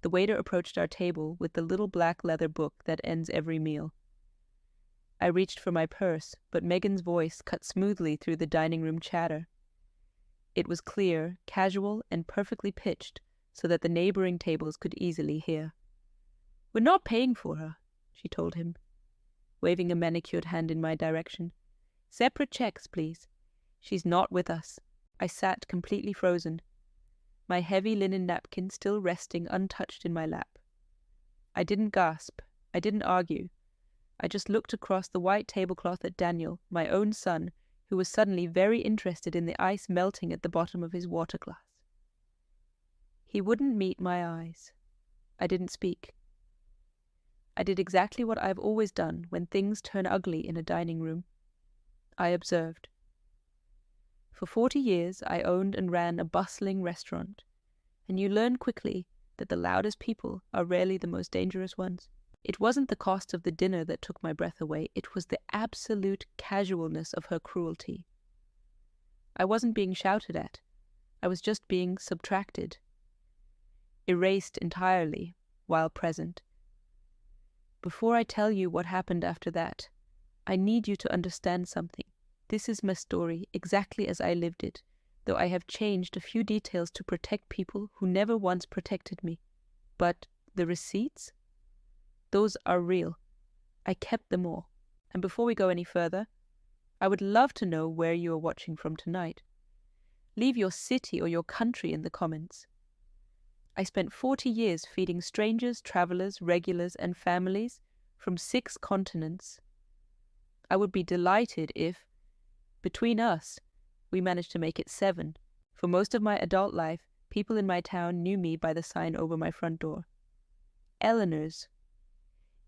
The waiter approached our table with the little black leather book that ends every meal. I reached for my purse, but Megan's voice cut smoothly through the dining room chatter. It was clear, casual, and perfectly pitched so that the neighboring tables could easily hear. "We're not paying for her," she told him, waving a manicured hand in my direction. "Separate checks, please. She's not with us." I sat completely frozen, my heavy linen napkin still resting untouched in my lap. I didn't gasp. I didn't argue. I just looked across the white tablecloth at Daniel, my own son, who was suddenly very interested in the ice melting at the bottom of his water glass. He wouldn't meet my eyes. I didn't speak. I did exactly what I've always done when things turn ugly in a dining room. I observed. For 40 years, I owned and ran a bustling restaurant, and you learn quickly that the loudest people are rarely the most dangerous ones. It wasn't the cost of the dinner that took my breath away, it was the absolute casualness of her cruelty. I wasn't being shouted at, I was just being subtracted, erased entirely while present. Before I tell you what happened after that, I need you to understand something. This is my story exactly as I lived it, though I have changed a few details to protect people who never once protected me. But the receipts? Those are real. I kept them all. And before we go any further, I would love to know where you are watching from tonight. Leave your city or your country in the comments. I spent 40 years feeding strangers, travelers, regulars, and families from 6 continents. I would be delighted if, between us, we managed to make it 7. For most of my adult life, people in my town knew me by the sign over my front door. Eleanor's.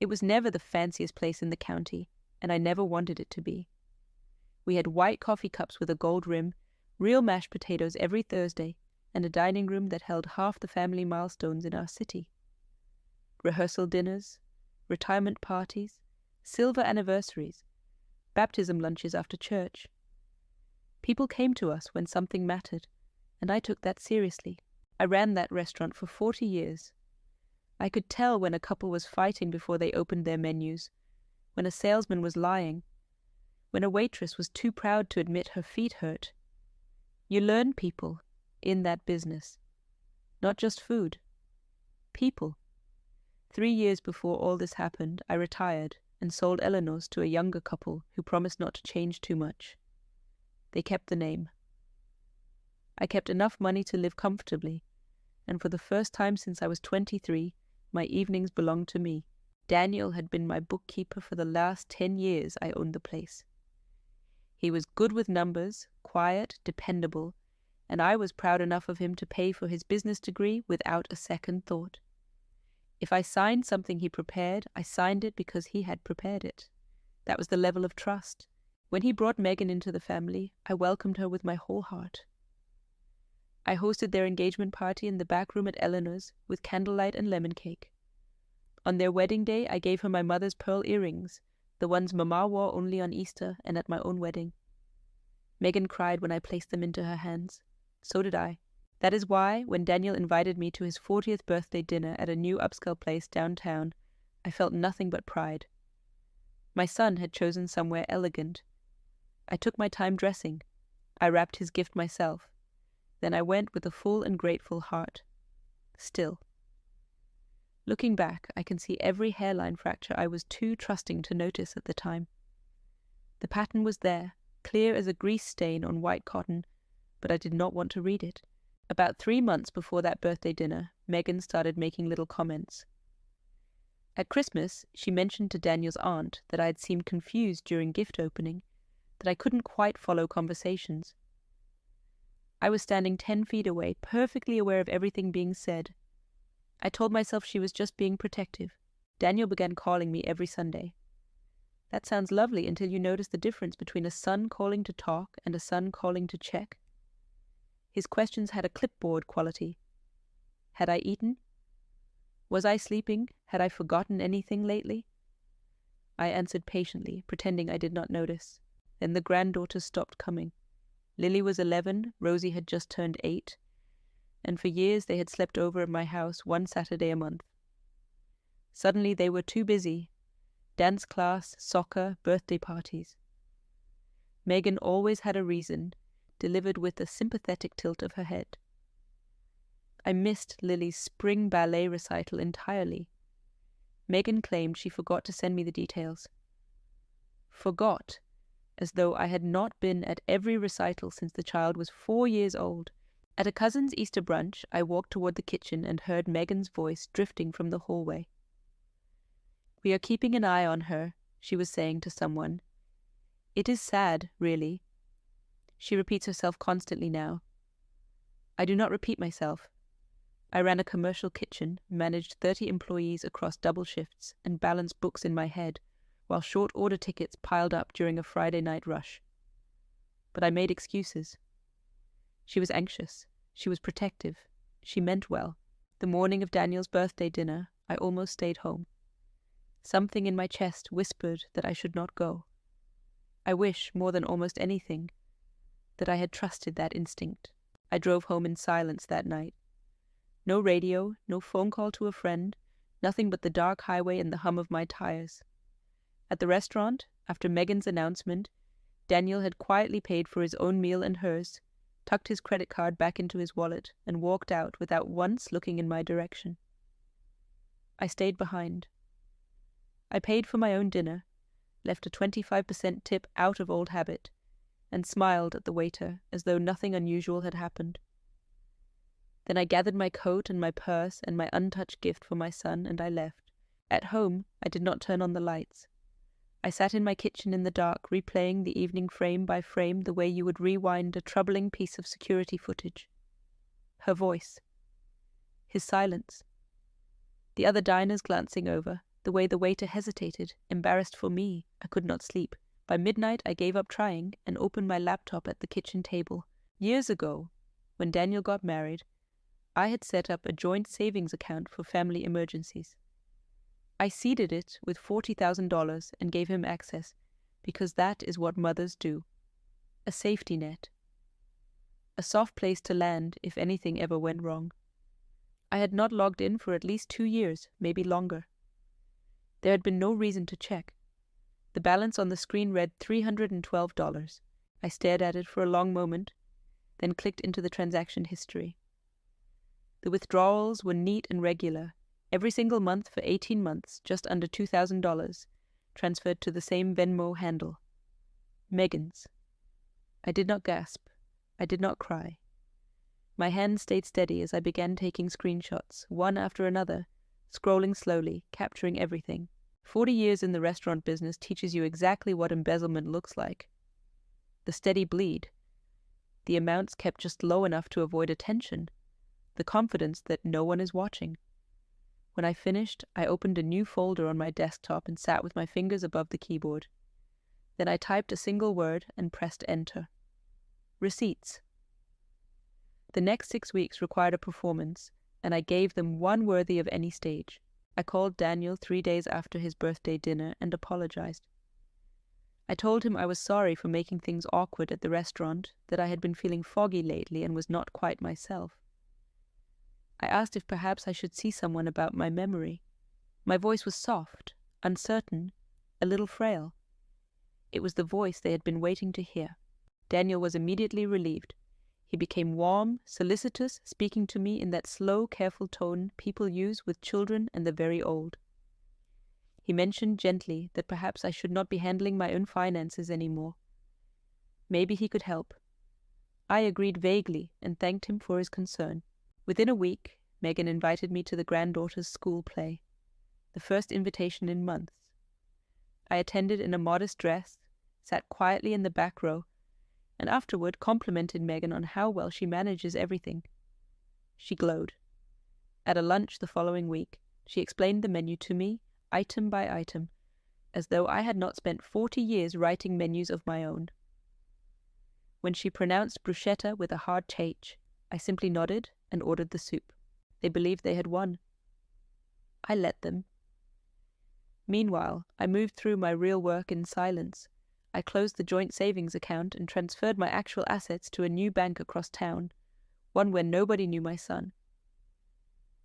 It was never the fanciest place in the county, and I never wanted it to be. We had white coffee cups with a gold rim, real mashed potatoes every Thursday, and a dining room that held half the family milestones in our city. Rehearsal dinners, retirement parties, silver anniversaries, baptism lunches after church. People came to us when something mattered, and I took that seriously. I ran that restaurant for 40 years. I could tell when a couple was fighting before they opened their menus, when a salesman was lying, when a waitress was too proud to admit her feet hurt. You learn people in that business. Not just food. People. 3 years before all this happened, I retired and sold Eleanor's to a younger couple who promised not to change too much. They kept the name. I kept enough money to live comfortably, and for the first time since I was 23, my evenings belonged to me. Daniel had been my bookkeeper for the last 10 years I owned the place. He was good with numbers, quiet, dependable, and I was proud enough of him to pay for his business degree without a second thought. If I signed something he prepared, I signed it because he had prepared it. That was the level of trust. When he brought Megan into the family, I welcomed her with my whole heart. I hosted their engagement party in the back room at Eleanor's with candlelight and lemon cake. On their wedding day, I gave her my mother's pearl earrings, the ones Mama wore only on Easter and at my own wedding. Megan cried when I placed them into her hands. So did I. That is why, when Daniel invited me to his 40th birthday dinner at a new upscale place downtown, I felt nothing but pride. My son had chosen somewhere elegant. I took my time dressing. I wrapped his gift myself. Then I went with a full and grateful heart. Still. Looking back, I can see every hairline fracture I was too trusting to notice at the time. The pattern was there, clear as a grease stain on white cotton, but I did not want to read it. About 3 months before that birthday dinner, Megan started making little comments. At Christmas, she mentioned to Daniel's aunt that I had seemed confused during gift opening, that I couldn't quite follow conversations. I was standing 10 feet away, perfectly aware of everything being said. I told myself she was just being protective. Daniel began calling me every Sunday. That sounds lovely until you notice the difference between a son calling to talk and a son calling to check. His questions had a clipboard quality. Had I eaten? Was I sleeping? Had I forgotten anything lately? I answered patiently, pretending I did not notice. Then the granddaughters stopped coming. Lily was 11, Rosie had just turned 8. and for years they had slept over at my house one Saturday a month. Suddenly they were too busy. Dance class, soccer, birthday parties. Megan always had a reason, delivered with a sympathetic tilt of her head. I missed Lily's spring ballet recital entirely. Megan claimed she forgot to send me the details. Forgot, as though I had not been at every recital since the child was 4 years old. At a cousin's Easter brunch, I walked toward the kitchen and heard Megan's voice drifting from the hallway. "We are keeping an eye on her," she was saying to someone. "It is sad, really." She repeats herself constantly now. I do not repeat myself. I ran a commercial kitchen, managed 30 employees across double shifts, and balanced books in my head, while short order tickets piled up during a Friday night rush. But I made excuses. She was anxious. She was protective. She meant well. The morning of Daniel's birthday dinner, I almost stayed home. Something in my chest whispered that I should not go. I wish, more than almost anything, that I had trusted that instinct. I drove home in silence that night. No radio, no phone call to a friend, nothing but the dark highway and the hum of my tires. At the restaurant, after Megan's announcement, Daniel had quietly paid for his own meal and hers, tucked his credit card back into his wallet, and walked out without once looking in my direction. I stayed behind. I paid for my own dinner, left a 25% tip out of old habit, and smiled at the waiter as though nothing unusual had happened. Then I gathered my coat and my purse and my untouched gift for my son, and I left. At home, I did not turn on the lights. I sat in my kitchen in the dark, replaying the evening frame by frame the way you would rewind a troubling piece of security footage. Her voice. His silence. The other diners glancing over, the way the waiter hesitated, embarrassed for me. I could not sleep. By midnight, I gave up trying and opened my laptop at the kitchen table. Years ago, when Daniel got married, I had set up a joint savings account for family emergencies. I seeded it with $40,000 and gave him access, because that is what mothers do. A safety net. A soft place to land if anything ever went wrong. I had not logged in for at least 2 years, maybe longer. There had been no reason to check. The balance on the screen read $312. I stared at it for a long moment, then clicked into the transaction history. The withdrawals were neat and regular, every single month for 18 months, just under $2,000, transferred to the same Venmo handle. Megan's. I did not gasp. I did not cry. My hand stayed steady as I began taking screenshots, one after another, scrolling slowly, capturing everything. 40 years in the restaurant business teaches you exactly what embezzlement looks like. The steady bleed. The amounts kept just low enough to avoid attention. The confidence that no one is watching. When I finished, I opened a new folder on my desktop and sat with my fingers above the keyboard. Then I typed a single word and pressed enter. Receipts. The next 6 weeks required a performance, and I gave them one worthy of any stage. I called Daniel 3 days after his birthday dinner and apologized. I told him I was sorry for making things awkward at the restaurant, that I had been feeling foggy lately and was not quite myself. I asked if perhaps I should see someone about my memory. My voice was soft, uncertain, a little frail. It was the voice they had been waiting to hear. Daniel was immediately relieved. He became warm, solicitous, speaking to me in that slow, careful tone people use with children and the very old. He mentioned gently that perhaps I should not be handling my own finances anymore. Maybe he could help. I agreed vaguely and thanked him for his concern. Within a week, Megan invited me to the granddaughter's school play, the first invitation in months. I attended in a modest dress, sat quietly in the back row, and afterward complimented Megan on how well she manages everything. She glowed. At a lunch the following week, she explained the menu to me, item by item, as though I had not spent 40 years writing menus of my own. When she pronounced bruschetta with a hard H, I simply nodded and ordered the soup. They believed they had won. I let them. Meanwhile, I moved through my real work in silence. I closed the joint savings account and transferred my actual assets to a new bank across town, one where nobody knew my son.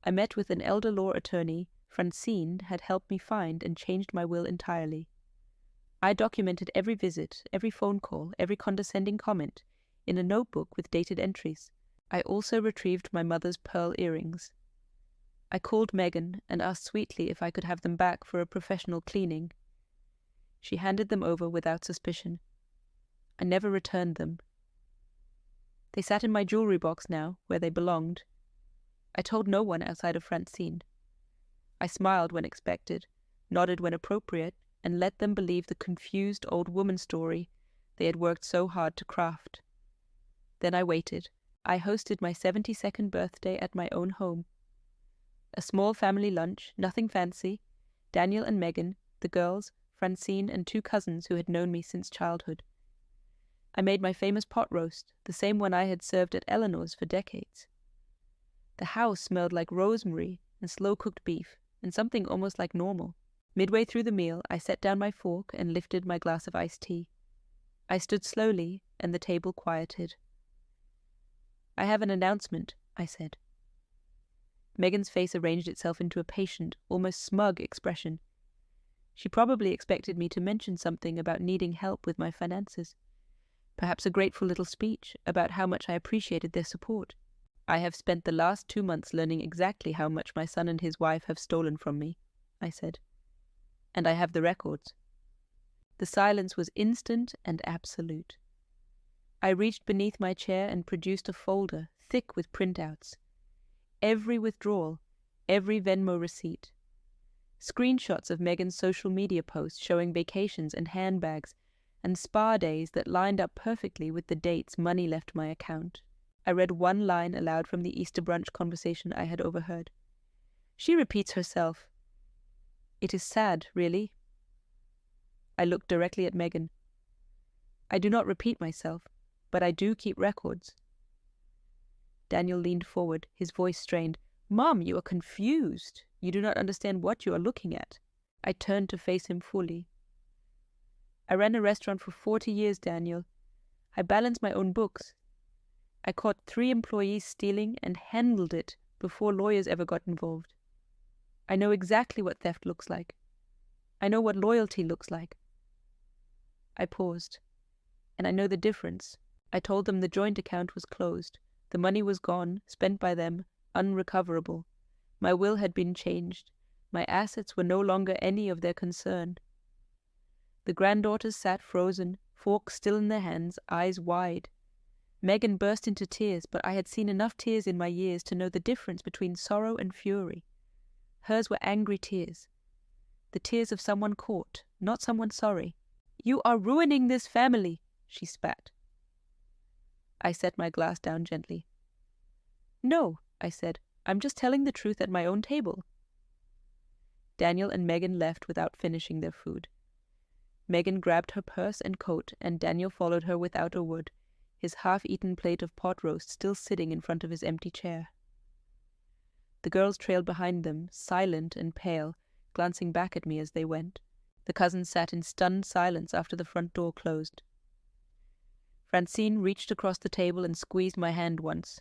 I met with an elder law attorney. Francine had helped me find and changed my will entirely. I documented every visit, every phone call, every condescending comment, in a notebook with dated entries. I also retrieved my mother's pearl earrings. I called Megan and asked sweetly if I could have them back for a professional cleaning. She handed them over without suspicion. I never returned them. They sat in my jewelry box now, where they belonged. I told no one outside of Francine. I smiled when expected, nodded when appropriate, and let them believe the confused old woman story they had worked so hard to craft. Then I waited. I hosted my 72nd birthday at my own home. A small family lunch, nothing fancy. Daniel and Megan, the girls, Francine, and 2 cousins who had known me since childhood. I made my famous pot roast, the same one I had served at Eleanor's for decades. The house smelled like rosemary and slow-cooked beef, and something almost like normal. Midway through the meal, I set down my fork and lifted my glass of iced tea. I stood slowly, and the table quieted. "I have an announcement," I said. Megan's face arranged itself into a patient, almost smug expression. She probably expected me to mention something about needing help with my finances. Perhaps a grateful little speech about how much I appreciated their support. "I have spent the last 2 months learning exactly how much my son and his wife have stolen from me," I said. "And I have the records." The silence was instant and absolute. I reached beneath my chair and produced a folder, thick with printouts. Every withdrawal, every Venmo receipt. Screenshots of Megan's social media posts showing vacations and handbags, and spa days that lined up perfectly with the dates money left my account. I read one line aloud from the Easter brunch conversation I had overheard. "She repeats herself. It is sad, really." I looked directly at Megan. "I do not repeat myself, but I do keep records." Daniel leaned forward, his voice strained. "Mom, you are confused. You do not understand what you are looking at." I turned to face him fully. "I ran a restaurant for 40 years, Daniel. I balanced my own books. I caught 3 employees stealing and handled it before lawyers ever got involved. I know exactly what theft looks like. I know what loyalty looks like." I paused. "And I know the difference." I told them the joint account was closed. The money was gone, spent by them, unrecoverable. My will had been changed. My assets were no longer any of their concern. The granddaughters sat frozen, forks still in their hands, eyes wide. Megan burst into tears, but I had seen enough tears in my years to know the difference between sorrow and fury. Hers were angry tears. The tears of someone caught, not someone sorry. "You are ruining this family," she spat. I set my glass down gently. "No," I said. "I'm just telling the truth at my own table." Daniel and Megan left without finishing their food. Megan grabbed her purse and coat, and Daniel followed her without a word, his half-eaten plate of pot roast still sitting in front of his empty chair. The girls trailed behind them, silent and pale, glancing back at me as they went. The cousins sat in stunned silence after the front door closed. Francine reached across the table and squeezed my hand once,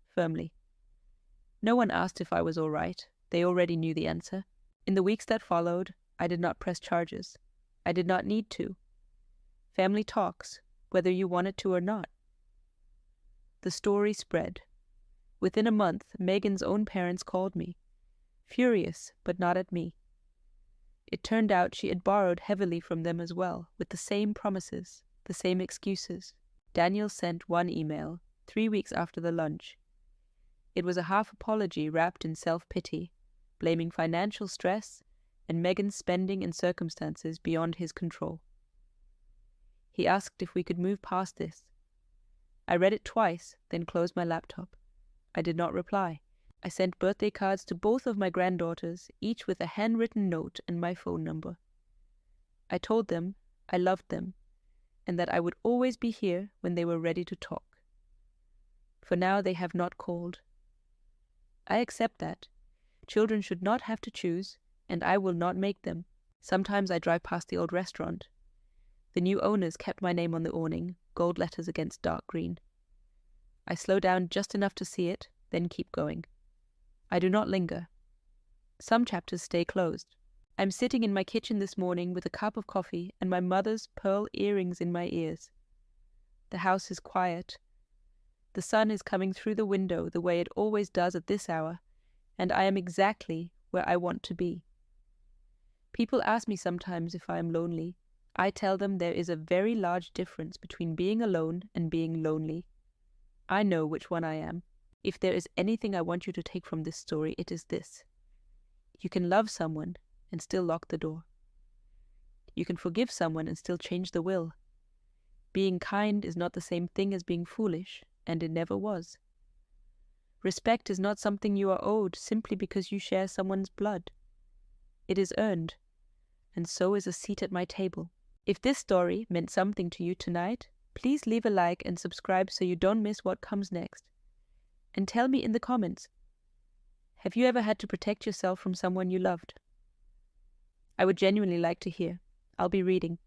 firmly. No one asked if I was all right. They already knew the answer. In the weeks that followed, I did not press charges. I did not need to. Family talks, whether you wanted to or not. The story spread. Within a month, Megan's own parents called me, furious, but not at me. It turned out she had borrowed heavily from them as well, with the same promises, the same excuses. Daniel sent one email, 3 weeks after the lunch. It was a half-apology wrapped in self-pity, blaming financial stress and Megan's spending in circumstances beyond his control. He asked if we could move past this. I read it twice, then closed my laptop. I did not reply. I sent birthday cards to both of my granddaughters, each with a handwritten note and my phone number. I told them I loved them, and that I would always be here when they were ready to talk. For now they have not called. I accept that. Children should not have to choose, and I will not make them. Sometimes I drive past the old restaurant. The new owners kept my name on the awning, gold letters against dark green. I slow down just enough to see it, then keep going. I do not linger. Some chapters stay closed. I'm sitting in my kitchen this morning with a cup of coffee and my mother's pearl earrings in my ears. The house is quiet. The sun is coming through the window the way it always does at this hour, and I am exactly where I want to be. People ask me sometimes if I am lonely. I tell them there is a very large difference between being alone and being lonely. I know which one I am. If there is anything I want you to take from this story, it is this. You can love someone and still lock the door. You can forgive someone and still change the will. Being kind is not the same thing as being foolish, and it never was. Respect is not something you are owed simply because you share someone's blood. It is earned, and so is a seat at my table. If this story meant something to you tonight, please leave a like and subscribe so you don't miss what comes next. And tell me in the comments, have you ever had to protect yourself from someone you loved? I would genuinely like to hear. I'll be reading.